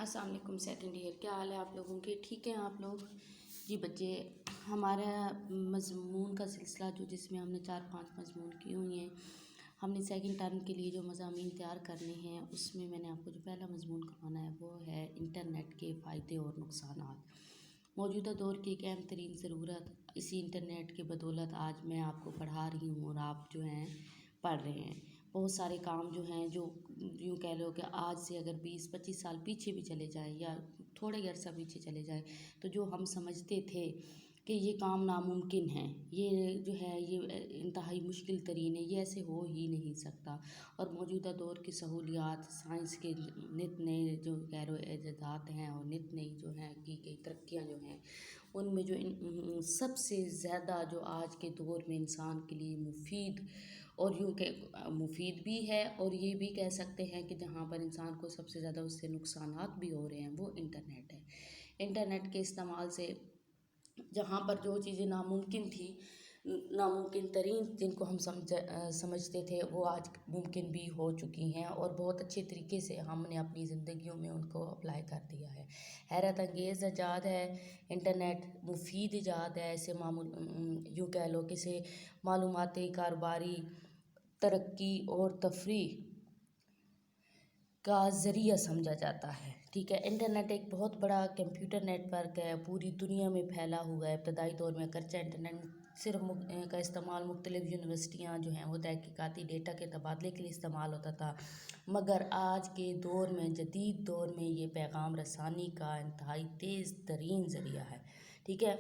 السلام علیکم second year, کیا حال ہے آپ لوگوں کے؟ ٹھیک ہیں آپ لوگ؟ جی بچے، ہمارا مضمون کا سلسلہ جس میں ہم نے 4-5 مضمون کیے ہوئے ہیں، ہم نے سیکنڈ ٹرم کے لیے جو مضامین تیار کرنے ہیں اس میں نے آپ کو جو پہلا مضمون کروانا ہے وہ ہے انٹرنیٹ کے فائدے اور نقصانات۔ موجودہ دور کی ایک اہم ترین ضرورت اسی انٹرنیٹ کے بدولت آج میں آپ کو پڑھا رہی ہوں اور آپ جو ہیں پڑھ رہے ہیں۔ بہت سارے کام جو ہیں جو یوں کہہ لو کہ آج سے اگر 20-25 سال پیچھے بھی چلے جائیں یا تھوڑے عرصہ پیچھے چلے جائیں تو جو ہم سمجھتے تھے کہ یہ کام ناممکن ہے، یہ جو ہے یہ انتہائی مشکل ترین ہے، یہ ایسے ہو ہی نہیں سکتا۔ اور موجودہ دور کی سہولیات، سائنس کے نت نئے جو کہہ رہے ایجادات ہیں اور نت نئی جو ہیں کی گئی ترقیاں جو ہیں، ان میں جو سب سے زیادہ جو آج کے دور میں انسان کے لیے مفید اور یوں کہ مفید بھی ہے اور یہ بھی کہہ سکتے ہیں کہ جہاں پر انسان کو سب سے زیادہ اس سے نقصانات بھی ہو رہے ہیں وہ انٹرنیٹ ہے۔ انٹرنیٹ کے استعمال سے جہاں پر جو چیزیں ناممکن تھی، ناممکن ترین جن کو ہم سمجھتے تھے وہ آج ممکن بھی ہو چکی ہیں اور بہت اچھے طریقے سے ہم نے اپنی زندگیوں میں ان کو اپلائی کر دیا ہے۔ حیرت انگیز ایجاد ہے انٹرنیٹ، مفید ایجاد ہے، اسے یوں کہہ لو کہ اسے معلوماتی، کاروباری، ترقی اور تفریح کا ذریعہ سمجھا جاتا ہے۔ ٹھیک ہے، انٹرنیٹ ایک بہت بڑا کمپیوٹر نیٹ ورک ہے، پوری دنیا میں پھیلا ہوا ہے۔ ابتدائی دور میں اگرچہ انٹرنیٹ صرف کا استعمال مختلف یونیورسٹیاں جو ہیں وہ تحقیقاتی ڈیٹا کے تبادلے کے لیے استعمال ہوتا تھا، مگر آج کے دور میں، جدید دور میں یہ پیغام رسانی کا انتہائی تیز ترین ذریعہ ہے۔ ٹھیک ہے،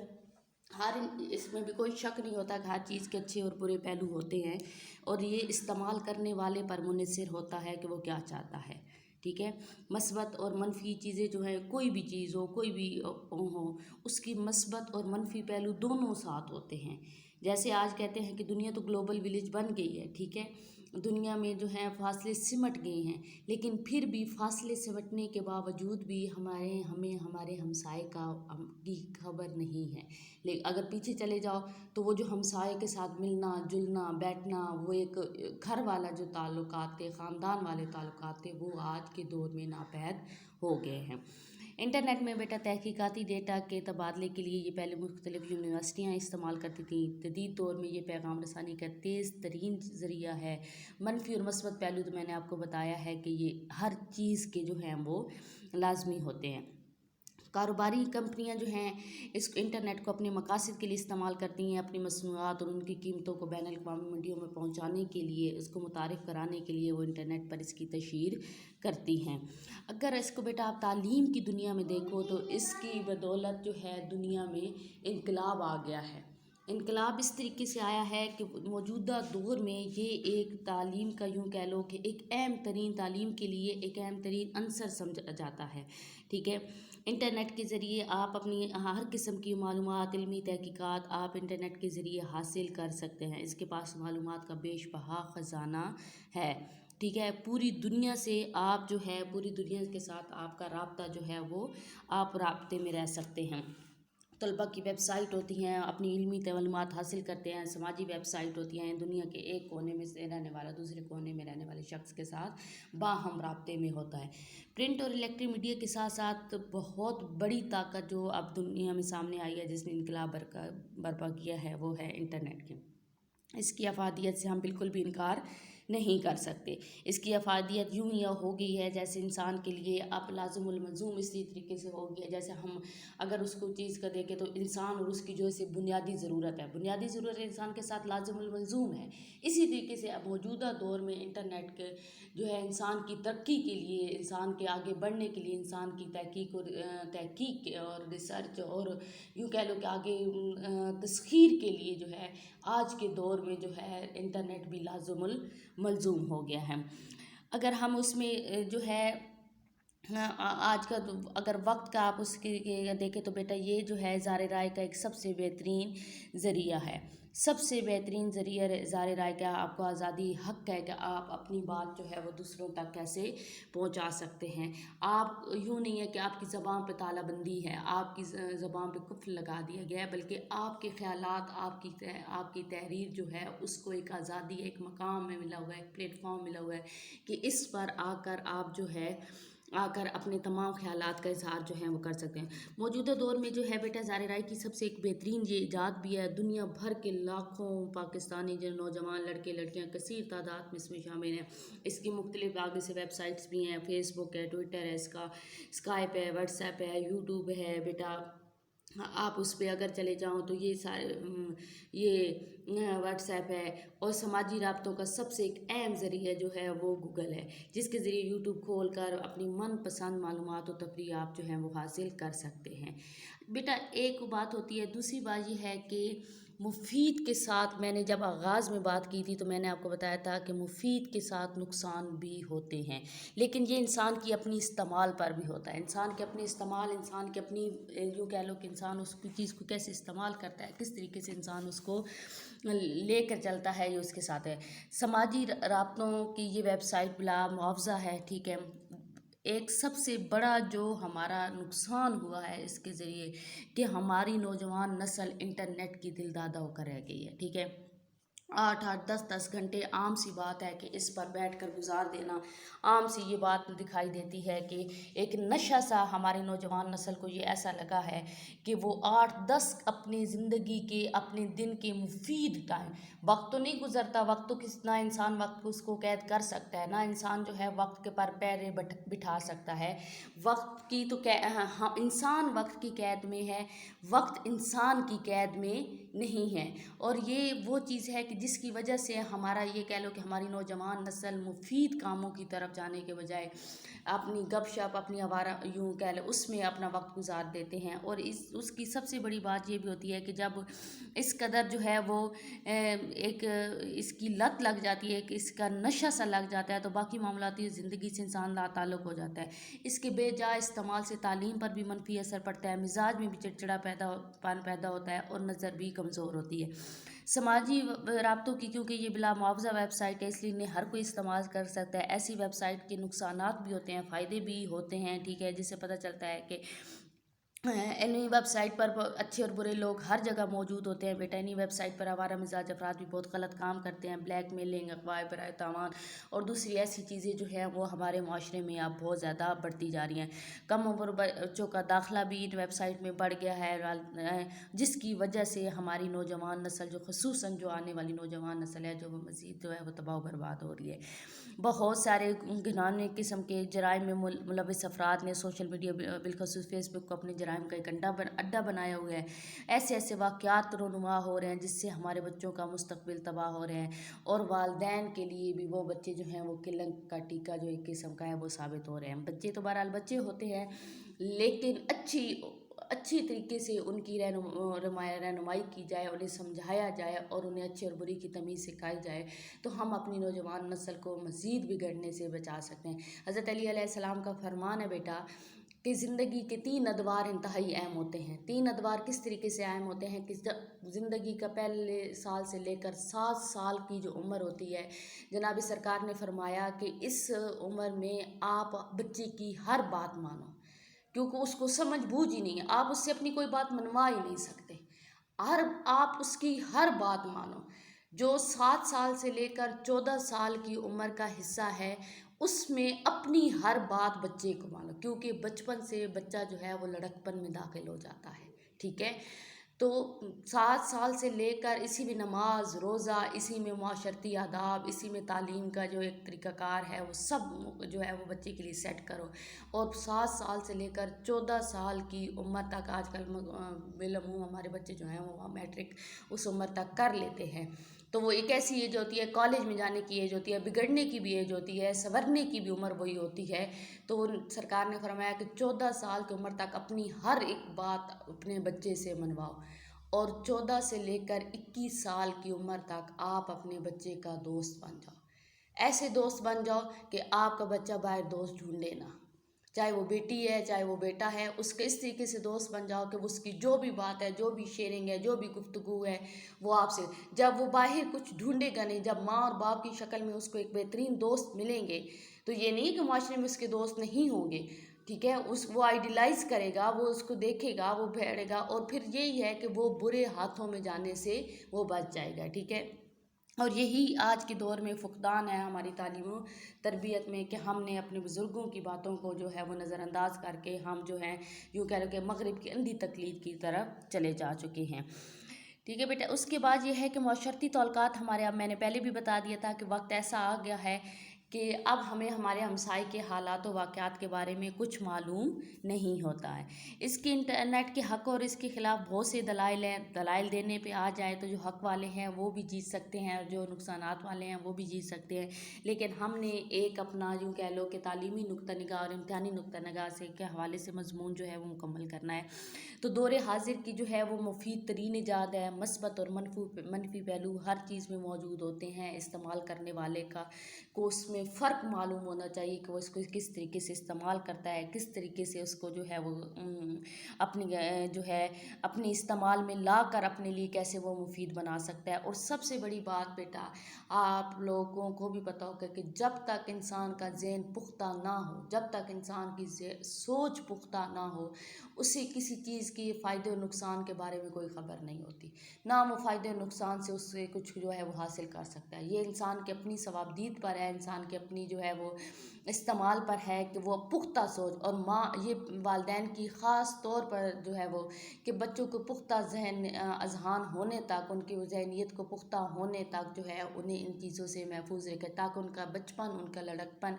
اس میں بھی کوئی شک نہیں ہوتا کہ ہر چیز کے اچھے اور برے پہلو ہوتے ہیں اور یہ استعمال کرنے والے پر منحصر ہوتا ہے کہ وہ کیا چاہتا ہے۔ ٹھیک ہے، مثبت اور منفی چیزیں جو ہے، کوئی بھی چیز ہو، کوئی بھی ہو، اس کی مثبت اور منفی پہلو دونوں ساتھ ہوتے ہیں۔ جیسے آج کہتے ہیں کہ دنیا تو گلوبل ولیج بن گئی ہے، ٹھیک ہے، دنیا میں جو ہے فاصلے سمٹ گئے ہیں، لیکن پھر بھی فاصلے سمٹنے کے باوجود بھی ہمیں ہمارے ہمسائے کی خبر نہیں ہے۔ لیکن اگر پیچھے چلے جاؤ تو وہ جو ہمسائے کے ساتھ ملنا جلنا بیٹھنا، وہ ایک گھر والا جو تعلقات تھے، خاندان والے تعلقات تھے، وہ آج کے دور میں ناپید ہو گئے ہیں۔ انٹرنیٹ میں بیٹا تحقیقاتی ڈیٹا کے تبادلے کے لیے یہ پہلے مختلف یونیورسٹیاں استعمال کرتی تھیں، جدید دور میں یہ پیغام رسانی کا تیز ترین ذریعہ ہے۔ منفی اور مثبت پہلو تو میں نے آپ کو بتایا ہے کہ یہ ہر چیز کے جو ہیں وہ لازمی ہوتے ہیں۔ کاروباری کمپنیاں جو ہیں اس انٹرنیٹ کو اپنے مقاصد کے لیے استعمال کرتی ہیں، اپنی مصنوعات اور ان کی قیمتوں کو بین الاقوامی منڈیوں میں پہنچانے کے لیے، اس کو متعارف کرانے کے لیے وہ انٹرنیٹ پر اس کی تشہیر کرتی ہیں۔ اگر اس کو بیٹا آپ تعلیم کی دنیا میں دیکھو تو اس کی بدولت جو ہے دنیا میں انقلاب آ گیا ہے۔ انقلاب اس طریقے سے آیا ہے کہ موجودہ دور میں یہ ایک تعلیم کا یوں کہہ لو کہ ایک اہم ترین تعلیم کے لیے ایک اہم ترین عنصر سمجھا جاتا ہے۔ ٹھیک ہے، انٹرنیٹ کے ذریعے آپ اپنی ہر قسم کی معلومات، علمی تحقیقات آپ انٹرنیٹ کے ذریعے حاصل کر سکتے ہیں۔ اس کے پاس معلومات کا بیش بہا خزانہ ہے۔ ٹھیک ہے، پوری دنیا سے آپ جو ہے، پوری دنیا کے ساتھ آپ کا رابطہ جو ہے وہ آپ رابطے میں رہ سکتے ہیں۔ طلباء کی ویب سائٹ ہوتی ہیں، اپنی علمی معلومات حاصل کرتے ہیں، سماجی ویب سائٹ ہوتی ہیں، دنیا کے ایک کونے میں سے رہنے والا دوسرے کونے میں رہنے والے شخص کے ساتھ باہم رابطے میں ہوتا ہے۔ پرنٹ اور الیکٹرک میڈیا کے ساتھ ساتھ بہت بڑی طاقت جو اب دنیا میں سامنے آئی ہے، جس نے انقلاب برپا کیا ہے، وہ ہے انٹرنیٹ کی۔ اس کی افادیت سے ہم بالکل بھی انکار نہیں کر سکتے۔ اس کی افادیت یوں ہی ہو گئی ہے جیسے انسان کے لیے اب لازم الملزوم اسی طریقے سے ہو گیا، جیسے ہم اگر اس کو چیز کا دیکھیں تو انسان اور اس کی جو ہے بنیادی ضرورت ہے، بنیادی ضرورت انسان کے ساتھ لازم الملزوم ہے۔ اسی طریقے سے اب موجودہ دور میں انٹرنیٹ کے جو ہے انسان کی ترقی کے لیے، انسان کے آگے بڑھنے کے لیے، انسان کی تحقیق اور ریسرچ اور یوں کہہ لو کہ آگے تسخیر کے لیے جو ہے آج کے دور میں جو ہے انٹرنیٹ بھی لازم الملزوم ہو گیا ہے۔ اگر ہم اس میں جو ہے آج کا اگر وقت کا آپ اس کے دیکھیں تو بیٹا یہ جو ہے اظہار رائے کا ایک سب سے بہترین ذریعہ ہے، سب سے بہترین ذریعہ اظہار رائے کا۔ آپ کو آزادی حق ہے کہ آپ اپنی بات جو ہے وہ دوسروں تک کیسے پہنچا سکتے ہیں۔ آپ یوں نہیں ہے کہ آپ کی زبان پہ تالا بندی ہے، آپ کی زبان پہ قفل لگا دیا گیا ہے، بلکہ آپ کے خیالات، آپ کی تحریر جو ہے اس کو ایک آزادی، ایک مقام میں ملا ہوا ہے، ایک پلیٹ فارم ملا ہوا ہے کہ اس پر آ کر آپ جو ہے آ کر اپنے تمام خیالات کا اظہار جو ہے وہ کر سکتے ہیں۔ موجودہ دور میں جو ہے بیٹا ظاہر رائے کی سب سے ایک بہترین یہ ایجاد بھی ہے، دنیا بھر کے لاکھوں پاکستانی جو نوجوان لڑکے لڑکیاں کثیر تعداد میں اس میں شامل ہیں۔ اس کی مختلف آگے سے ویب سائٹس بھی ہیں، فیس بک ہے، ٹویٹر ہے، اس کا اسکائپ ہے، واٹس ایپ ہے، یوٹیوب ہے بیٹا۔ آپ اس پہ اگر چلے جاؤ تو یہ سارے یہ واٹس ایپ ہے، اور سماجی رابطوں کا سب سے ایک اہم ذریعہ جو ہے وہ گوگل ہے، جس کے ذریعے یوٹیوب کھول کر اپنی من پسند معلومات و تفریح آپ جو ہیں وہ حاصل کر سکتے ہیں بیٹا۔ ایک بات ہوتی ہے، دوسری بات یہ ہے کہ مفید کے ساتھ، میں نے جب آغاز میں بات کی تھی تو میں نے آپ کو بتایا تھا کہ مفید کے ساتھ نقصان بھی ہوتے ہیں، لیکن یہ انسان کی اپنی استعمال پر بھی ہوتا ہے۔ انسان کے اپنے استعمال، انسان کے اپنی یوں کہہ لو کہ انسان اس کی چیز کو کیسے استعمال کرتا ہے، کس طریقے سے انسان اس کو لے کر چلتا ہے، یہ اس کے ساتھ ہے۔ سماجی رابطوں کی یہ ویب سائٹ بلا معاوضہ ہے، ٹھیک ہے۔ ایک سب سے بڑا جو ہمارا نقصان ہوا ہے اس کے ذریعے کہ ہماری نوجوان نسل انٹرنیٹ کی دل دادہ ہو کر رہ گئی ہے، ٹھیک ہے۔ 8-8 10 گھنٹے عام سی بات ہے کہ اس پر بیٹھ کر گزار دینا، عام سی یہ بات دکھائی دیتی ہے کہ ایک نشہ سا ہمارے نوجوان نسل کو یہ ایسا لگا ہے کہ وہ 8-10 اپنی زندگی کے، اپنے دن کے مفید ٹائم، وقت تو نہیں گزرتا، وقت تو نہ انسان وقت کو اس کو قید کر سکتا ہے، نہ انسان جو ہے وقت کے پر پیرے بٹھا سکتا ہے۔ وقت کی تو انسان وقت کی قید میں ہے، وقت انسان کی قید میں نہیں ہے، اور یہ وہ چیز ہے کہ جس کی وجہ سے ہمارا یہ کہہ لو کہ ہماری نوجوان نسل مفید کاموں کی طرف جانے کے بجائے اپنی گپ شپ، اپنی آوارہ یوں کہہ لو اس میں اپنا وقت گزار دیتے ہیں۔ اور اس کی سب سے بڑی بات یہ بھی ہوتی ہے کہ جب اس قدر جو ہے وہ ایک اس کی لت لگ جاتی ہے، کہ اس کا نشہ سا لگ جاتا ہے، تو باقی معاملاتی زندگی سے انسان لا تعلق ہو جاتا ہے۔ اس کے بے جا استعمال سے تعلیم پر بھی منفی اثر پڑتا ہے، مزاج میں بھی چڑچڑا پیدا ہوتا ہے، اور نظر بھی کمزور ہوتی ہے۔ سماجی رابطوں کی کیونکہ یہ بلا معاوضہ ویب سائٹ ہے، اس لیے انہیں ہر کوئی استعمال کر سکتا ہے۔ ایسی ویب سائٹ کے نقصانات بھی ہوتے ہیں، فائدے بھی ہوتے ہیں، ٹھیک ہے، جس سے پتہ چلتا ہے کہ انہی ویب سائٹ پر اچھے اور برے لوگ ہر جگہ موجود ہوتے ہیں بیٹا۔ انہی ویب سائٹ پر آوارہ مزاج افراد بھی بہت غلط کام کرتے ہیں، بلیک میلنگ، اغواء برائے تاوان اور دوسری ایسی چیزیں جو ہیں وہ ہمارے معاشرے میں اب بہت زیادہ بڑھتی جا رہی ہیں۔ کم عمر بچوں کا داخلہ بھی ان ویب سائٹ میں بڑھ گیا ہے، جس کی وجہ سے ہماری نوجوان نسل جو خصوصاً جو آنے والی نوجوان نسل ہے، جو وہ مزید جو ہے وہ تباہ و برباد ہو رہی ہے۔ بہت سارے گھنانے قسم کے جرائم میں ملوث افراد نے سوشل میڈیا بالخصوص فیس بک کو اپنے جرائم کا ایک اڈا بنایا ہوا ہے۔ ایسے ایسے واقعات رونما ہو رہے ہیں جس سے ہمارے بچوں کا مستقبل تباہ ہو رہے ہیں، اور والدین کے لیے بھی وہ بچے جو ہیں وہ کلنک کا ٹیکہ جو ایک قسم کا ہے وہ ثابت ہو رہے ہیں۔ بچے تو بہرحال بچے ہوتے ہیں، لیکن اچھی طریقے سے ان کی رہنمائی کی جائے، انہیں سمجھایا جائے اور انہیں اچھے اور بری کی تمیز سکھائی جائے، تو ہم اپنی نوجوان نسل کو مزید بگڑنے سے بچا سکتے ہیں۔ حضرت علی علیہ السلام کا فرمان ہے بیٹا کہ زندگی کے 3 ادوار انتہائی اہم ہوتے ہیں۔ 3 ادوار کس طریقے سے اہم ہوتے ہیں کہ زندگی کا پہلے سال سے لے کر 7 سال کی جو عمر ہوتی ہے، جناب سرکار نے فرمایا کہ اس عمر میں آپ بچے کی ہر بات مانو، کیونکہ اس کو سمجھ بوجھ ہی نہیں ہے، آپ اس سے اپنی کوئی بات منوا ہی نہیں سکتے، آپ اس کی ہر بات مانو۔ جو 7 سال سے لے کر 14 سال کی عمر کا حصہ ہے، اس میں اپنی ہر بات بچے کو مانو، کیونکہ بچپن سے بچہ جو ہے وہ لڑکپن میں داخل ہو جاتا ہے، ٹھیک ہے۔ تو 7 سال سے لے کر اسی میں نماز روزہ، اسی میں معاشرتی آداب، اسی میں تعلیم کا جو ایک طریقہ کار ہے وہ سب جو ہے وہ بچے کے لیے سیٹ کرو، اور 7 سال سے لے کر 14 سال کی عمر تک آج کل بالعموم ہمارے بچے جو ہیں وہ میٹرک اس عمر تک کر لیتے ہیں۔ تو وہ ایک ایسی ایج ہوتی ہے، کالج میں جانے کی ایج ہوتی ہے، بگڑنے کی بھی ایج ہوتی ہے، سنورنے کی بھی عمر وہی ہوتی ہے۔ تو سرکار نے فرمایا کہ 14 سال کی عمر تک اپنی ہر ایک بات اپنے بچے سے منواؤ، اور 14 سے لے کر 21 سال کی عمر تک آپ اپنے بچے کا دوست بن جاؤ۔ ایسے دوست بن جاؤ کہ آپ کا بچہ باہر دوست ڈھونڈے نہ، چاہے وہ بیٹی ہے چاہے وہ بیٹا ہے، اس کے اس طریقے سے دوست بن جاؤ کہ اس کی جو بھی بات ہے، جو بھی شیئرنگ ہے، جو بھی گفتگو ہے، وہ آپ سے، جب وہ باہر کچھ ڈھونڈے گا نہیں، جب ماں اور باپ کی شکل میں اس کو ایک بہترین دوست ملیں گے، تو یہ نہیں کہ معاشرے میں اس کے دوست نہیں ہوں گے، ٹھیک ہے، وہ آئیڈیلائز کرے گا، وہ اس کو دیکھے گا، وہ بھیڑے گا، اور پھر یہی ہے کہ وہ برے ہاتھوں میں جانے سے وہ بچ جائے گا، ٹھیک ہے۔ اور یہی آج کے دور میں فقدان ہے ہماری تعلیم و تربیت میں، کہ ہم نے اپنے بزرگوں کی باتوں کو جو ہے وہ نظر انداز کر کے ہم جو ہیں یوں کہہ لو کہ مغرب کی اندھی تقلید کی طرف چلے جا چکے ہیں. ٹھیک ہے بیٹا. اس کے بعد یہ ہے کہ معاشرتی تعلقات ہمارے، اب میں نے پہلے بھی بتا دیا تھا کہ وقت ایسا آ گیا ہے کہ اب ہمیں ہمارے ہمسائے کے حالات و واقعات کے بارے میں کچھ معلوم نہیں ہوتا ہے. اس کی انٹرنیٹ کے حق اور اس کے خلاف بہت سے دلائل ہیں. دلائل دینے پہ آ جائے تو جو حق والے ہیں وہ بھی جیت سکتے ہیں، اور جو نقصانات والے ہیں وہ بھی جیت سکتے ہیں. لیکن ہم نے ایک اپنا یوں کہہ لو کہ تعلیمی نقطہ نگاہ اور امتحانی نقطہ نگاہ سے کے حوالے سے مضمون جو ہے وہ مکمل کرنا ہے. تو دور حاضر کی جو ہے وہ مفید ترین ایجاد ہے. مثبت اور منفی پہلو ہر چیز میں موجود ہوتے ہیں. استعمال کرنے والے کو اس میں فرق معلوم ہونا چاہیے کہ وہ اس کو کس طریقے سے استعمال کرتا ہے، کس طریقے سے اس کو جو ہے وہ اپنی جو ہے اپنی استعمال میں لا کر اپنے لیے کیسے وہ مفید بنا سکتا ہے. اور سب سے بڑی بات بیٹا، آپ لوگوں کو بھی پتہ ہوگا کہ جب تک انسان کا ذہن پختہ نہ ہو، جب تک انسان کی سوچ پختہ نہ ہو، اسے کسی چیز کی فائدے و نقصان کے بارے میں کوئی خبر نہیں ہوتی. نہ وہ فائدے و نقصان سے اس سے کچھ جو ہے وہ حاصل کر سکتا ہے. یہ انسان کے اپنی ثوابدید پر ہے، انسان کے اپنی جو ہے وہ استعمال پر ہے کہ وہ پختہ سوچ. اور ماں، یہ والدین کی خاص طور پر جو ہے وہ کہ بچوں کو پختہ ذہن اذہان ہونے تک، ان کی ذہنیت کو پختہ ہونے تک جو ہے انہیں ان چیزوں سے محفوظ رکھے، تاکہ ان کا بچپن، ان کا لڑکپن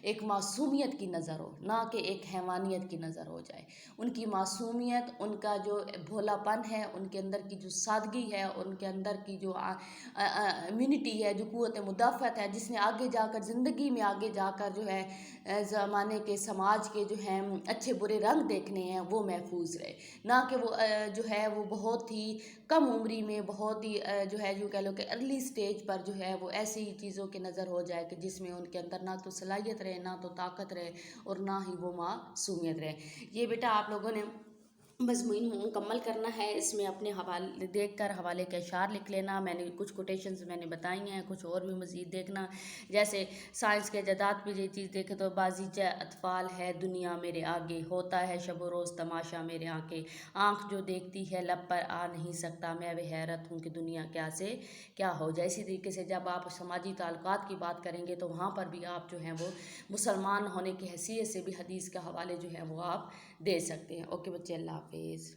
ایک معصومیت کی نظر ہو، نہ کہ ایک حیوانیت کی نظر ہو جائے. ان کی معصومیت، ان کا جو بھولا پن ہے، ان کے اندر کی جو سادگی ہے، ان کے اندر کی جو امیونٹی ہے، جو قوت مدافعت ہے، جس نے آگے جا کر زندگی میں آگے جا کر جو ہے زمانے کے سماج کے جو ہیں اچھے برے رنگ دیکھنے ہیں، وہ محفوظ رہے. نہ کہ وہ جو ہے وہ بہت ہی کم عمری میں، بہت ہی جو ہے جو کہہ لو کہ ارلی سٹیج پر جو ہے وہ ایسی چیزوں کی نظر ہو جائے کہ جس میں ان کے اندر نہ تو صلاحیت رہے، نہ تو طاقت رہے، اور نہ ہی وہ معصومیت رہے. یہ بیٹا آپ لوگوں نے مضمون مکمل کرنا ہے. اس میں اپنے حوالے دیکھ کر حوالے کے اشعار لکھ لینا. میں نے کچھ کوٹیشنز میں نے بتائی ہیں، کچھ اور بھی مزید دیکھنا. جیسے سائنس کے جداد پہ یہ چیز دیکھے تو بازیچہ اطفال ہے دنیا میرے آگے، ہوتا ہے شب و روز تماشا میرے آنکھیں، آنکھ جو دیکھتی ہے لب پر آ نہیں سکتا، میں وہ حیرت ہوں کہ دنیا کیا سے کیا ہو جائے. اسی طریقے سے جب آپ سماجی تعلقات کی بات کریں گے تو وہاں پر بھی آپ جو ہیں وہ مسلمان ہونے کی حیثیت سے بھی حدیث کے حوالے جو ہے وہ آپ دے سکتے ہیں. اوکے بچے، اللہ حافظ.